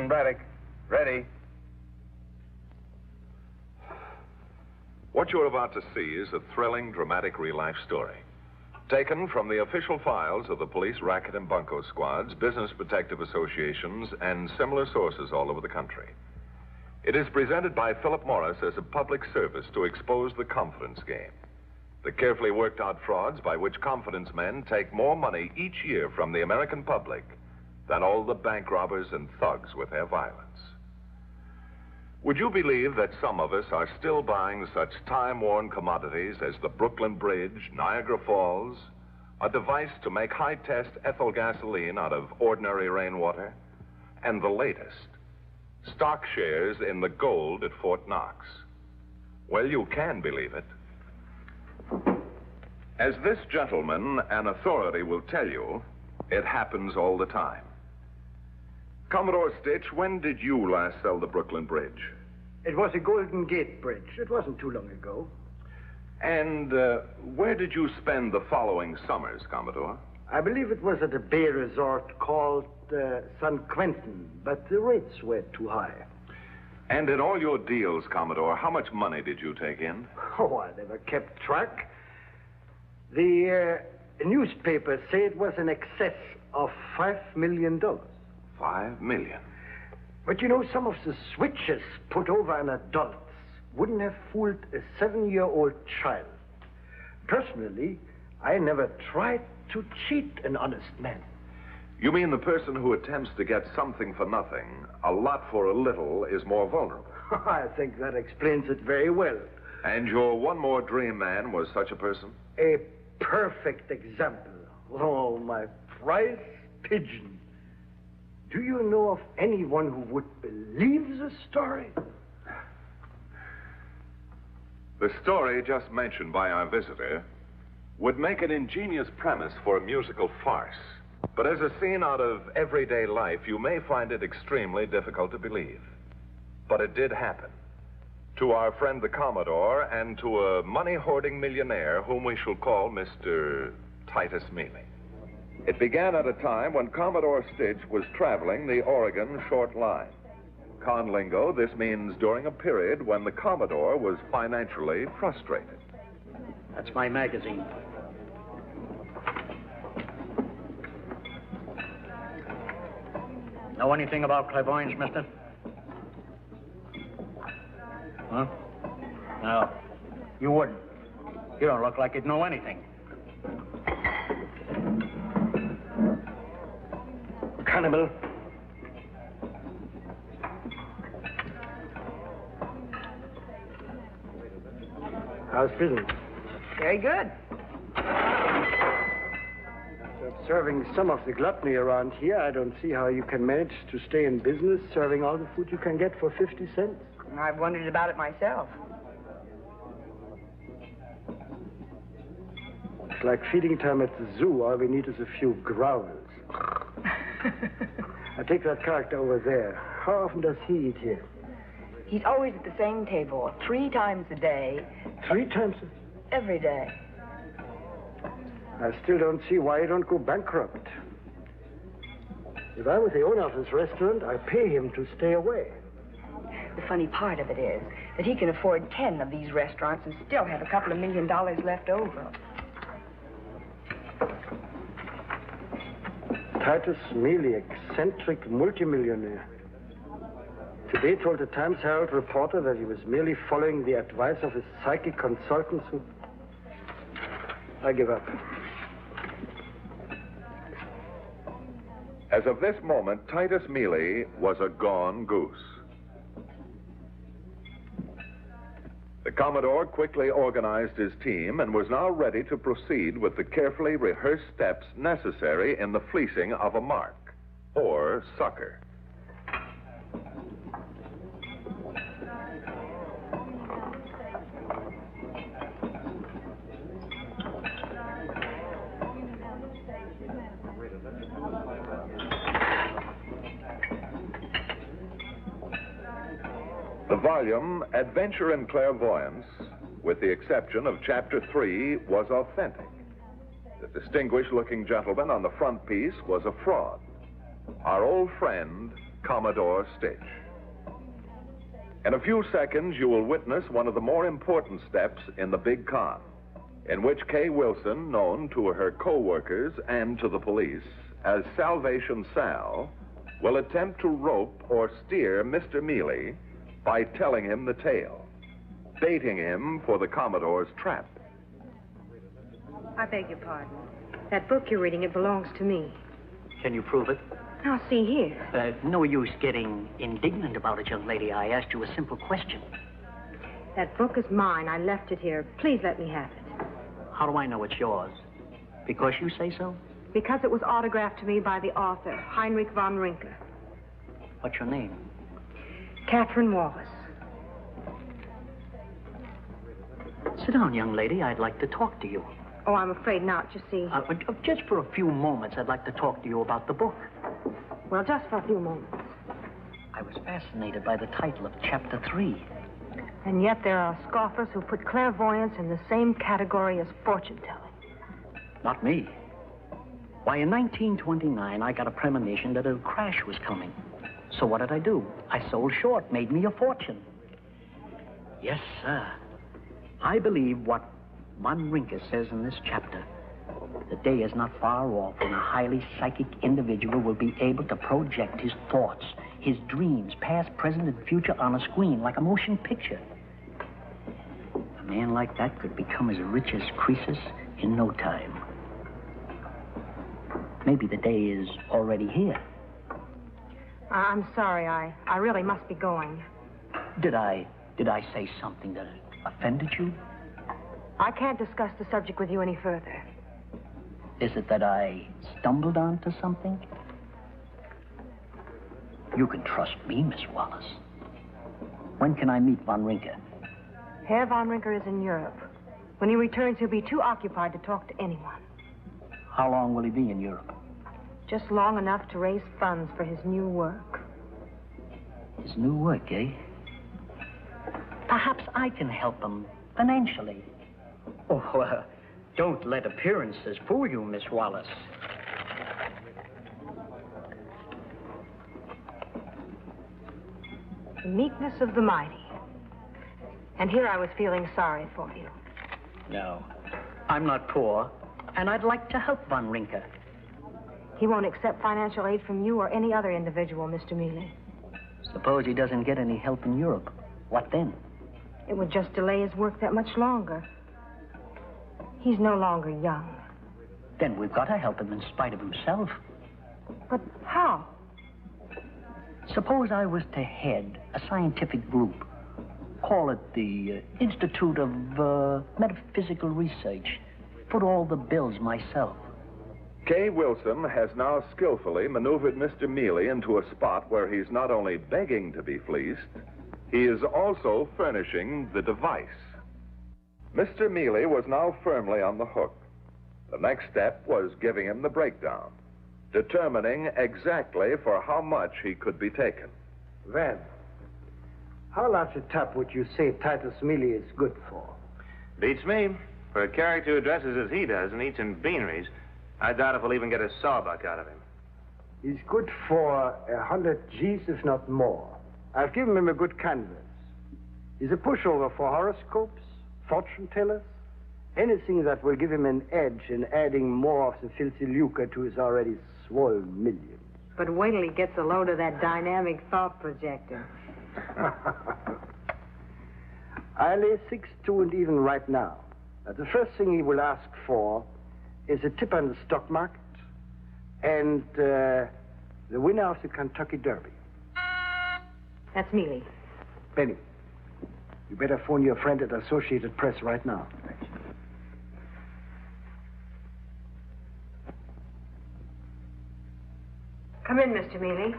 Captain Braddock. Ready. What you're about to see is a thrilling, dramatic real-life story. Taken from the official files of the police racket and bunco squads, business protective associations, and similar sources all over the country. It is presented by Philip Morris as a public service to expose the confidence game. The carefully worked out frauds by which confidence men take more money each year from the American public than all the bank robbers and thugs with their violence. Would you believe that some of us are still buying such time-worn commodities as the Brooklyn Bridge, Niagara Falls, a device to make high-test ethyl gasoline out of ordinary rainwater, and the latest, stock shares in the gold at Fort Knox? Well, you can believe it. As this gentleman, an authority, will tell you, it happens all the time. Commodore Stitch, when did you last sell the Brooklyn Bridge? It was a Golden Gate Bridge. It wasn't too long ago. And where did you spend the following summers, Commodore? I believe it was at a bay resort called San Quentin, but the rates were too high. And in all your deals, Commodore, how much money did you take in? Oh, I never kept track. The newspapers say it was in excess of $5 million. $5 million? But you know, some of the switches put over on adults wouldn't have fooled a 7-year-old child. Personally, I never tried to cheat an honest man. You mean the person who attempts to get something for nothing, a lot for a little, is more vulnerable? I think that explains it very well. And your one more dream man was such a person? A perfect example. Oh, my prize pigeon. Do you know of anyone who would believe the story? The story just mentioned by our visitor would make an ingenious premise for a musical farce. But as a scene out of everyday life, you may find it extremely difficult to believe. But it did happen. To our friend the Commodore, and to a money-hoarding millionaire whom we shall call Mr. Titus Mealy. It began at a time when Commodore Stitch was traveling the Oregon Short Line. Con lingo, this means during a period when the Commodore was financially frustrated. That's my magazine. Know anything about clairvoyance, mister? Huh? No. You wouldn't. You don't look like you'd know anything. Cannibal. How's business? Very good. After observing some of the gluttony around here, I don't see how you can manage to stay in business serving all the food you can get for 50 cents. I've wondered about it myself. It's like feeding time at the zoo. All we need is a few growls. I take that character over there. How often does he eat here? He's always at the same table, 3 times a day. 3 times Every day. I still don't see why you don't go bankrupt. If I was the owner of this restaurant, I'd pay him to stay away. The funny part of it is that he can afford 10 of these restaurants and still have a couple of $1 million left over. Titus Mealy, eccentric multimillionaire. Today told the Times Herald reporter that he was merely following the advice of his psychic consultants who... I give up. As of this moment, Titus Mealy was a gone goose. The Commodore quickly organized his team and was now ready to proceed with the carefully rehearsed steps necessary in the fleecing of a mark, or sucker. The volume, Adventure in Clairvoyance, with the exception of Chapter 3, was authentic. The distinguished-looking gentleman on the front piece was a fraud. Our old friend, Commodore Stitch. In a few seconds, you will witness one of the more important steps in the big con, in which Kay Wilson, known to her co-workers and to the police as Salvation Sal, will attempt to rope or steer Mr. Mealy by telling him the tale, baiting him for the Commodore's trap. I beg your pardon. That book you're reading, it belongs to me. Can you prove it? Now, see here. No use getting indignant about it, young lady. I asked you a simple question. That book is mine. I left it here. Please let me have it. How do I know it's yours? Because you say so? Because it was autographed to me by the author, Heinrich von Rinke. What's your name? Catherine Wallace. Sit down, young lady. I'd like to talk to you. Oh, I'm afraid not, you see. Just for a few moments, I'd like to talk to you about the book. Well, just for a few moments. I was fascinated by the title of Chapter 3. And yet there are scoffers who put clairvoyance in the same category as fortune-telling. Not me. Why, in 1929, I got a premonition that a crash was coming. So what did I do? I sold short, made me a fortune. Yes, sir. I believe what Von Rinke says in this chapter. The day is not far off when a highly psychic individual will be able to project his thoughts, his dreams, past, present, and future on a screen like a motion picture. A man like that could become as rich as Croesus in no time. Maybe the day is already here. I'm sorry. I really must be going. Did I say something that offended you? I can't discuss the subject with you any further. Is it that I stumbled onto something? You can trust me, Miss Wallace. When can I meet Von Rinke? Herr Von Rinke is in Europe. When he returns, he'll be too occupied to talk to anyone. How long will he be in Europe? Just long enough to raise funds for his new work. His new work, eh? Perhaps I can help him financially. Oh, don't let appearances fool you, Miss Wallace. The meekness of the mighty. And here I was feeling sorry for you. No, I'm not poor, and I'd like to help Von Rinke. He won't accept financial aid from you or any other individual, Mr. Mealy. Suppose he doesn't get any help in Europe. What then? It would just delay his work that much longer. He's no longer young. Then we've got to help him in spite of himself. But how? Suppose I was to head a scientific group. Call it the Institute of Metaphysical Research. Put all the bills myself. Kay Wilson has now skillfully maneuvered Mr. Mealy into a spot where he's not only begging to be fleeced, he is also furnishing the device. Mr. Mealy was now firmly on the hook. The next step was giving him the breakdown, determining exactly for how much he could be taken. Van, how large a tap would you say Titus Mealy is good for? Beats me. For a character who dresses as he does and eats in beaneries, I doubt if we'll even get a sawbuck out of him. He's good for 100 G's, if not more. I've given him a good canvas. He's a pushover for horoscopes, fortune tellers, anything that will give him an edge in adding more of the filthy lucre to his already swollen millions. But wait till he gets a load of that dynamic thought projector. I lay 6-2 and even right now. The first thing he will ask for is a tip on the stock market and the winner of the Kentucky Derby. That's Mealy. Benny, you better phone your friend at Associated Press right now. Come in, Mr. Mealy.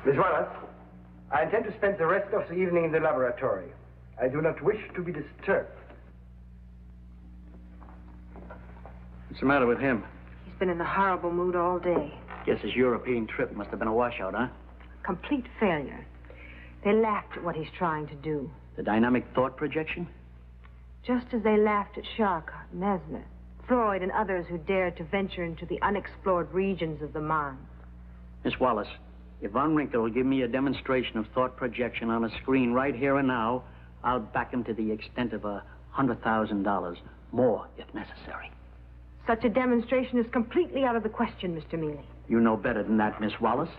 Miss Wallace, I intend to spend the rest of the evening in the laboratory. I do not wish to be disturbed. What's the matter with him? He's been in a horrible mood all day. Guess his European trip must have been a washout, huh? Complete failure. They laughed at what he's trying to do. The dynamic thought projection? Just as they laughed at Charcot, Mesmer, Freud and others who dared to venture into the unexplored regions of the mind. Miss Wallace, if Von Winkle will give me a demonstration of thought projection on a screen right here and now, I'll back him to the extent of $100,000, more if necessary. Such a demonstration is completely out of the question, Mr. Mealy. You know better than that, Miss Wallace.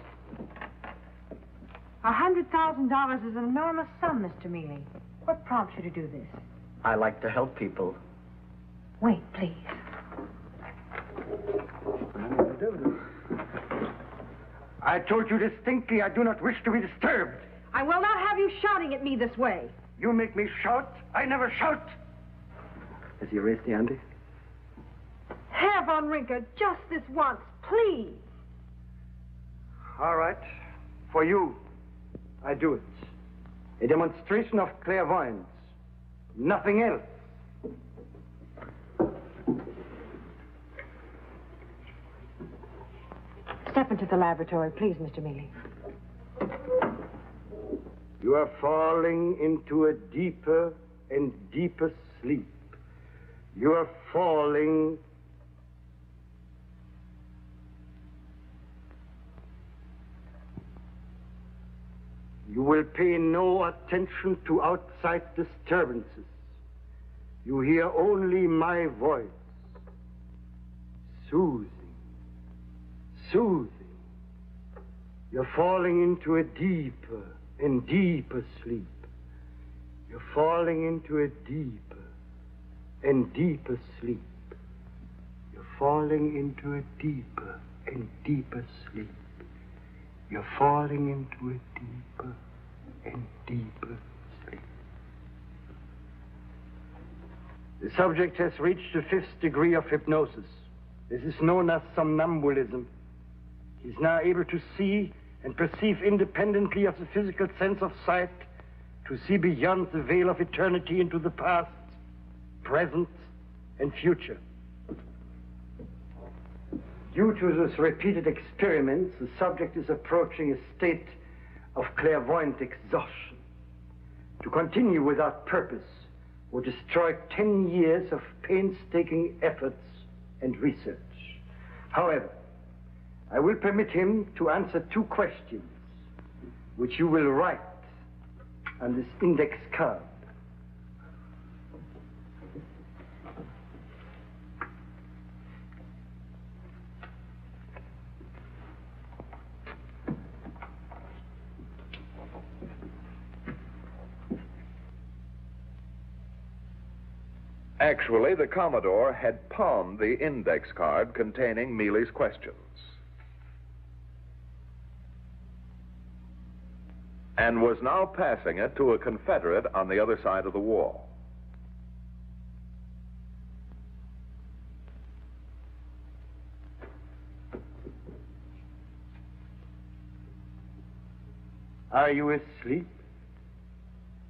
$100,000 is an enormous sum, Mr. Mealy. What prompts you to do this? I like to help people. Wait, please. I told you distinctly I do not wish to be disturbed. I will not have you shouting at me this way. You make me shout. I never shout. Has he raised the ante? Herr von Rinker, just this once, please. All right. For you, I do it. A demonstration of clairvoyance. Nothing else. Step into the laboratory, please, Mr. Mealy. You are falling into a deeper and deeper sleep. You are falling... You will pay no attention to outside disturbances. You hear only my voice. Soothing. Soothing. You're falling into a deeper and deeper sleep. You're falling into a deeper and deeper sleep. You're falling into a deeper and deeper sleep. You're falling into a deeper and deeper sleep. The subject has reached the 5th degree of hypnosis. This is known as somnambulism. He's now able to see and perceive independently of the physical sense of sight, to see beyond the veil of eternity into the past, present, and future. Due to these repeated experiments, the subject is approaching a state of clairvoyant exhaustion. To continue without purpose would destroy 10 years of painstaking efforts and research. However, I will permit him to answer 2 questions, which you will write on this index card. Actually, the Commodore had palmed the index card containing Mealy's questions and was now passing it to a Confederate on the other side of the wall. Are you asleep?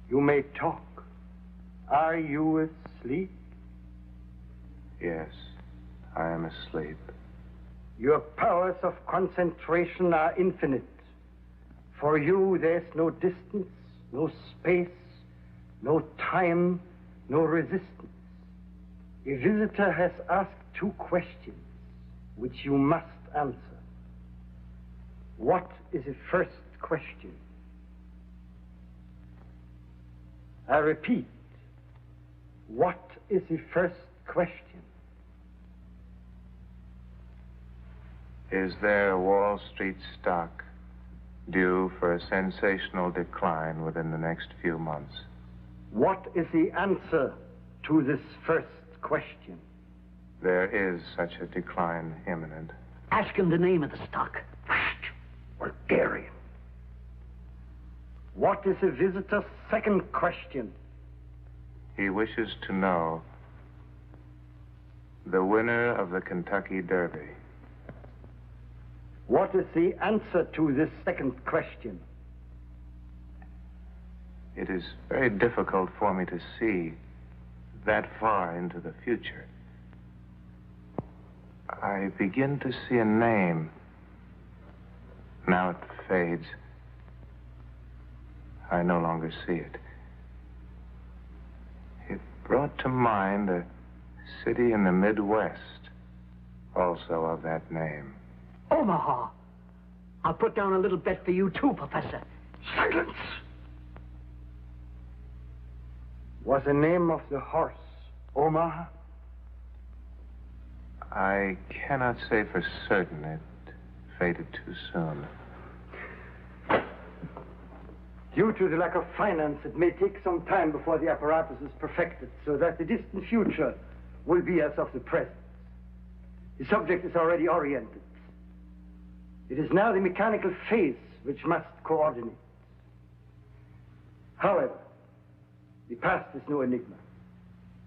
You may talk. Are you asleep? Yes, I am asleep. Your powers of concentration are infinite. For you, there's no distance, no space, no time, no resistance. A visitor has asked 2 questions, which you must answer. What is the first question? I repeat, what is the first question? Is there a Wall Street stock due for a sensational decline within the next few months? What is the answer to this first question? There is such a decline imminent. Ask him the name of the stock. Bulgarian. What is the visitor's second question? He wishes to know the winner of the Kentucky Derby. What is the answer to this second question? It is very difficult for me to see that far into the future. I begin to see a name. Now it fades. I no longer see it. It brought to mind a city in the Midwest, also of that name. Omaha. I'll put down a little bet for you, too, Professor. Silence! Was the name of the horse Omaha? I cannot say for certain. It faded too soon. Due to the lack of finance, it may take some time before the apparatus is perfected, so that the distant future will be as of the present. The subject is already oriented. It is now the mechanical phase which must coordinate. However, the past is no enigma,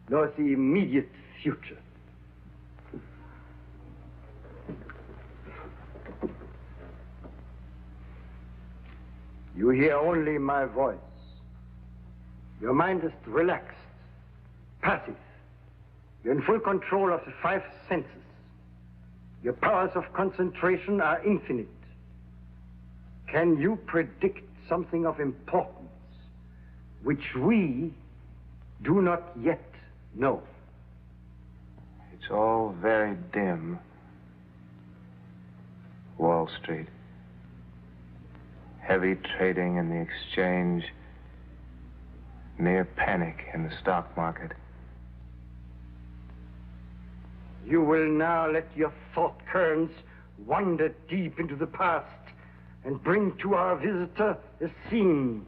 nor the immediate future. You hear only my voice. Your mind is relaxed, passive. You're in full control of the 5 senses. Your powers of concentration are infinite. Can you predict something of importance which we do not yet know? It's all very dim. Wall Street. Heavy trading in the exchange. Near panic in the stock market. You will now let your thought currents wander deep into the past and bring to our visitor a scene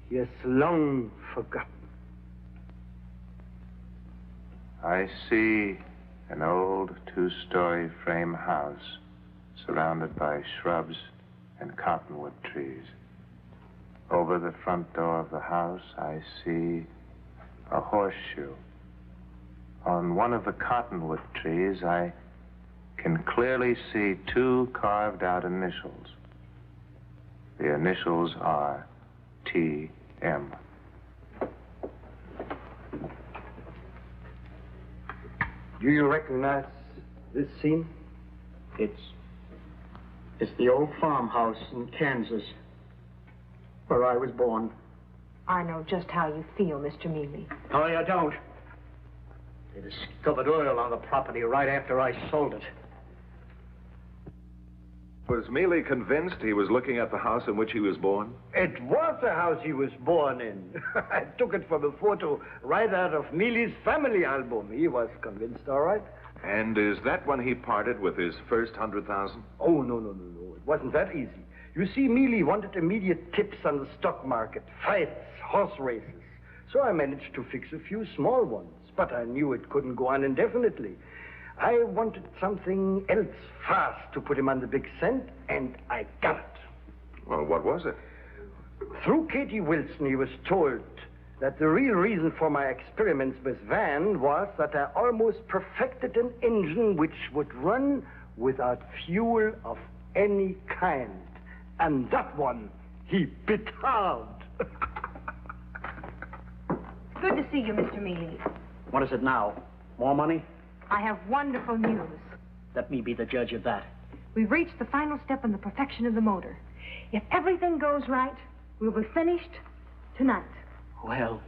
he has long forgotten. I see an old 2-story frame house surrounded by shrubs and cottonwood trees. Over the front door of the house, I see a horseshoe. On one of the cottonwood trees, I can clearly see 2 carved-out initials. The initials are T.M. Do you recognize this scene? It's the old farmhouse in Kansas, where I was born. I know just how you feel, Mr. Mealy. No, you don't. They discovered oil on the property right after I sold it. Was Mealy convinced he was looking at the house in which he was born? It was the house he was born in. I took it from a photo right out of Mealy's family album. He was convinced, all right. And is that when he parted with his first 100,000? Oh, no. It wasn't that easy. You see, Mealy wanted immediate tips on the stock market, fights, horse races. So I managed to fix a few small ones, but I knew it couldn't go on indefinitely. I wanted something else fast to put him on the big scent, and I got it. Well, what was it? Through Katie Wilson, he was told that the real reason for my experiments with Van was that I almost perfected an engine which would run without fuel of any kind. And that one, he bit hard. Good to see you, Mr. Mealy. What is it now? More money? I have wonderful news. Let me be the judge of that. We've reached the final step in the perfection of the motor. If everything goes right, we'll be finished tonight. Well,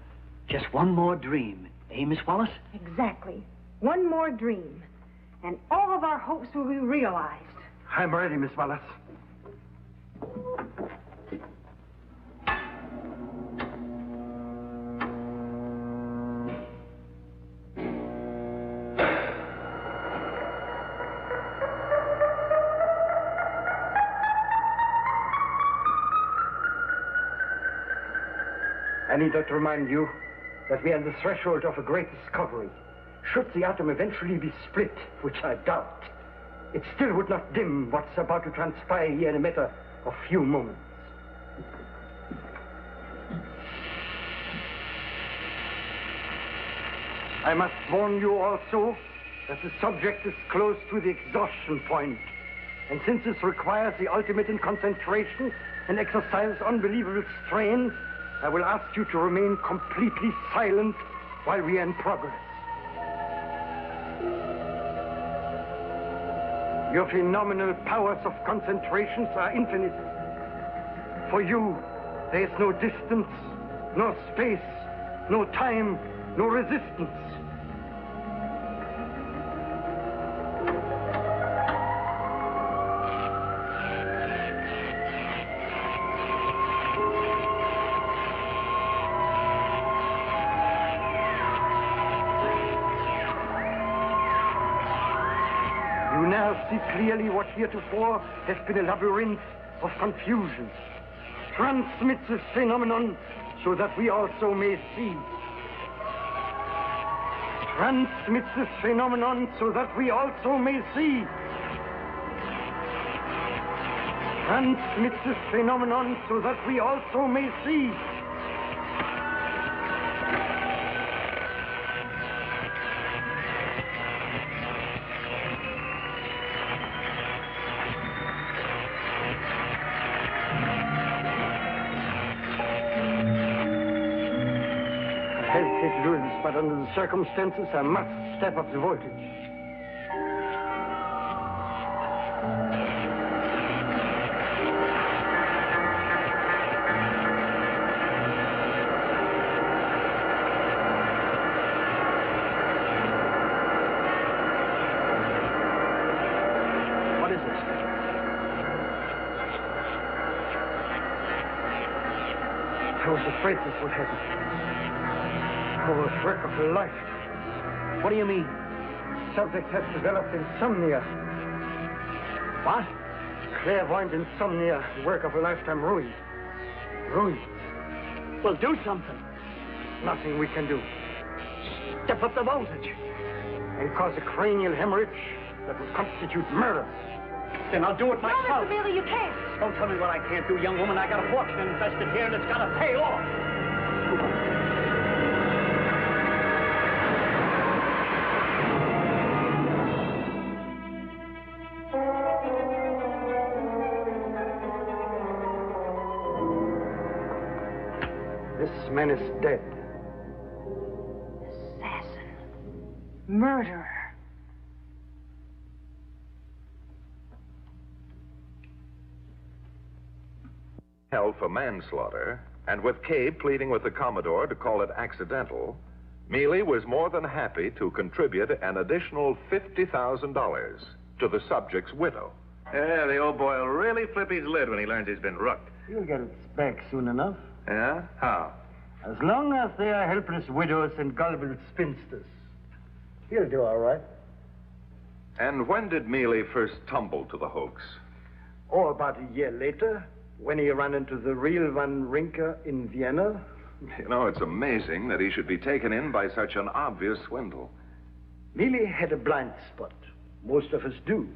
just one more dream, eh, Miss Wallace? Exactly. One more dream, and all of our hopes will be realized. I'm ready, Miss Wallace. I need not remind you that we are on the threshold of a great discovery. Should the atom eventually be split, which I doubt, it still would not dim what's about to transpire here in a matter of few moments. I must warn you also that the subject is close to the exhaustion point. And since this requires the ultimate in concentration and exercises unbelievable strain, I will ask you to remain completely silent while we are in progress. Your phenomenal powers of concentration are infinite. For you, there is no distance, no space, no time, no resistance. see clearly what heretofore has been a labyrinth of confusion. Transmit this phenomenon so that we also may see. Transmit this phenomenon so that we also may see. Transmit this phenomenon so that we also may see. I hesitate to do this, but under the circumstances, I must step up the voltage. What is this? I was afraid this would happen. A work of a lifetime. What do you mean? Subject has developed insomnia. What? Clairvoyant insomnia, the work of a lifetime ruined. Ruined. Well, do something. Nothing we can do. Step up the voltage. And cause a cranial hemorrhage that will constitute murder. Then I'll do it No, myself. Mr. Bailey, you can't. Don't tell me what I can't do, young woman. I got a fortune invested here, and it's got to pay off. This man is dead. Assassin. Murderer. Held for manslaughter, and with Kay pleading with the Commodore to call it accidental, Mealy was more than happy to contribute an additional $50,000 to the subject's widow. Yeah, the old boy will really flip his lid when he learns he's been rooked. You'll get it back soon enough. Yeah? How? As long as they are helpless widows and gullible spinsters. He'll do all right. And when did Mealy first tumble to the hoax? Or about a year later, when he ran into the real Van Rinker in Vienna. You know, it's amazing that he should be taken in by such an obvious swindle. Mealy had a blind spot. Most of us do.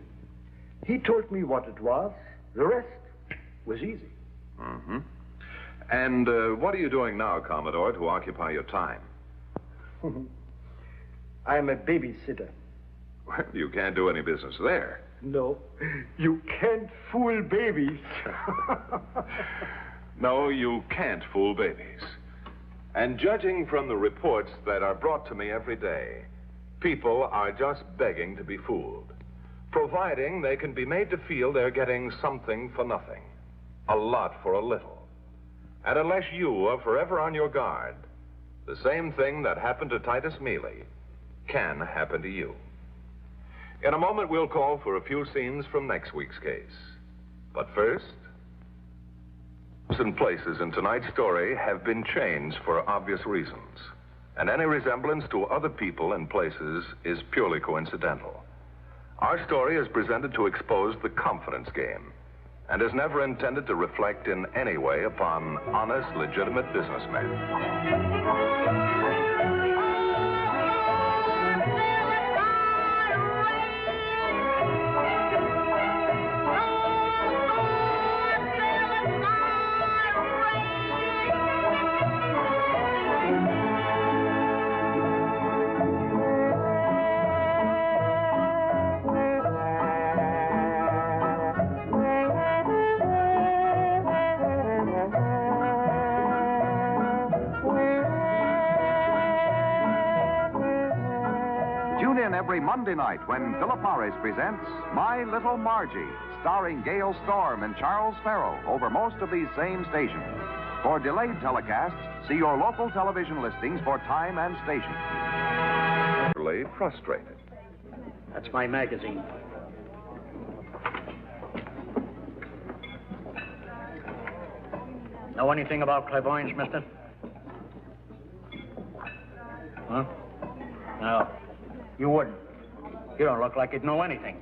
He told me what it was. The rest was easy. Mm-hmm. And what are you doing now, Commodore, to occupy your time? I'm a babysitter. Well, you can't do any business there. No, you can't fool babies. No, you can't fool babies. And judging from the reports that are brought to me every day, people are just begging to be fooled, providing they can be made to feel they're getting something for nothing, a lot for a little. And unless you are forever on your guard, the same thing that happened to Titus Mealy can happen to you. In a moment, we'll call for a few scenes from next week's case. But first, and places in tonight's story have been changed for obvious reasons, and any resemblance to other people and places is purely coincidental. Our story is presented to expose the confidence game and is never intended to reflect in any way upon honest, legitimate businessmen. Every Monday night when Philip Morris presents My Little Margie, starring Gail Storm and Charles Farrell over most of these same stations. For delayed telecasts, see your local television listings for time and station. Frustrated. That's my magazine. Know anything about clairvoyance, mister? Huh? No. You wouldn't. You don't look like you'd know anything.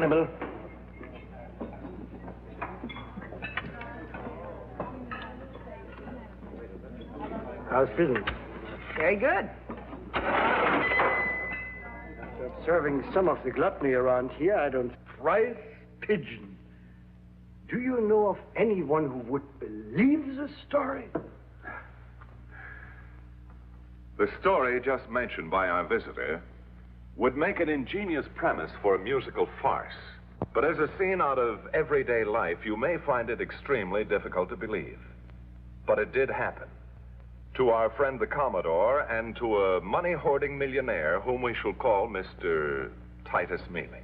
Hannibal. How's business? Very good. After observing some of the gluttony around here, I don't prize pigeon. Do you know of anyone who would believe the story? The story just mentioned by our visitor would make an ingenious premise for a musical farce. But as a scene out of everyday life, you may find it extremely difficult to believe. But it did happen. To our friend the Commodore and to a money-hoarding millionaire whom we shall call Mr. Titus Mealy.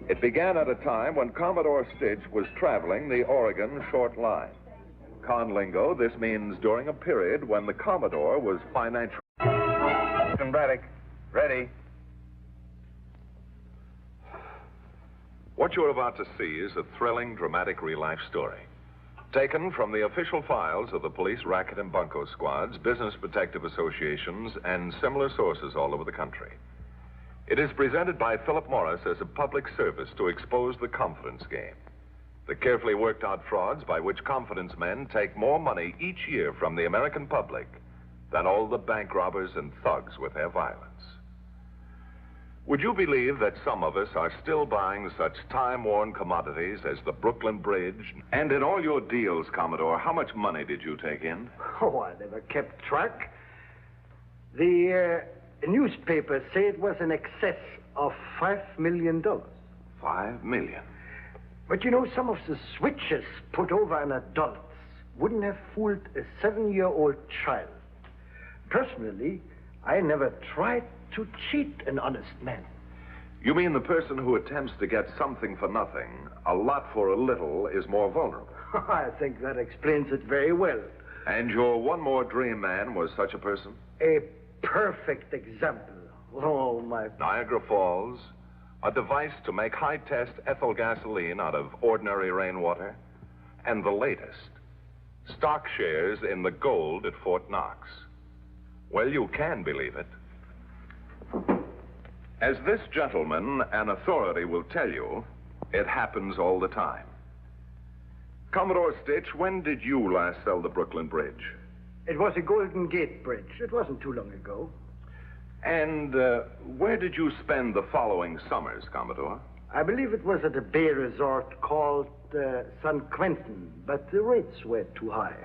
It began at a time when Commodore Stitch was traveling the Oregon Short Line. Con lingo, this means during a period when the Commodore was financially... Captain Braddock, ready. What you're about to see is a thrilling, dramatic real-life story. Taken from the official files of the police racket and bunco squads, business protective associations, and similar sources all over the country. It is presented by Philip Morris as a public service to expose the confidence game. The carefully worked out frauds by which confidence men take more money each year from the American public than all the bank robbers and thugs with their violence. Would you believe that some of us are still buying such time-worn commodities as the Brooklyn Bridge? And in all your deals, Commodore, how much money did you take in? Oh, I never kept track. The newspapers say it was in excess of $5 million. $5 million? But you know, some of the switches put over on adults wouldn't have fooled a 7-year-old child. Personally, I never tried to cheat an honest man. You mean the person who attempts to get something for nothing, a lot for a little, is more vulnerable? I think that explains it very well. And your one more dream man was such a person? A perfect example. Oh, my... Niagara Falls, a device to make high-test ethyl gasoline out of ordinary rainwater, and the latest, stock shares in the gold at Fort Knox. Well, you can believe it. As this gentleman, an authority, will tell you, it happens all the time. Commodore Stitch, when did you last sell the Brooklyn Bridge? It was a Golden Gate Bridge. It wasn't too long ago. And where did you spend the following summers, Commodore? I believe it was at a bay resort called San Quentin, but the rates were too high.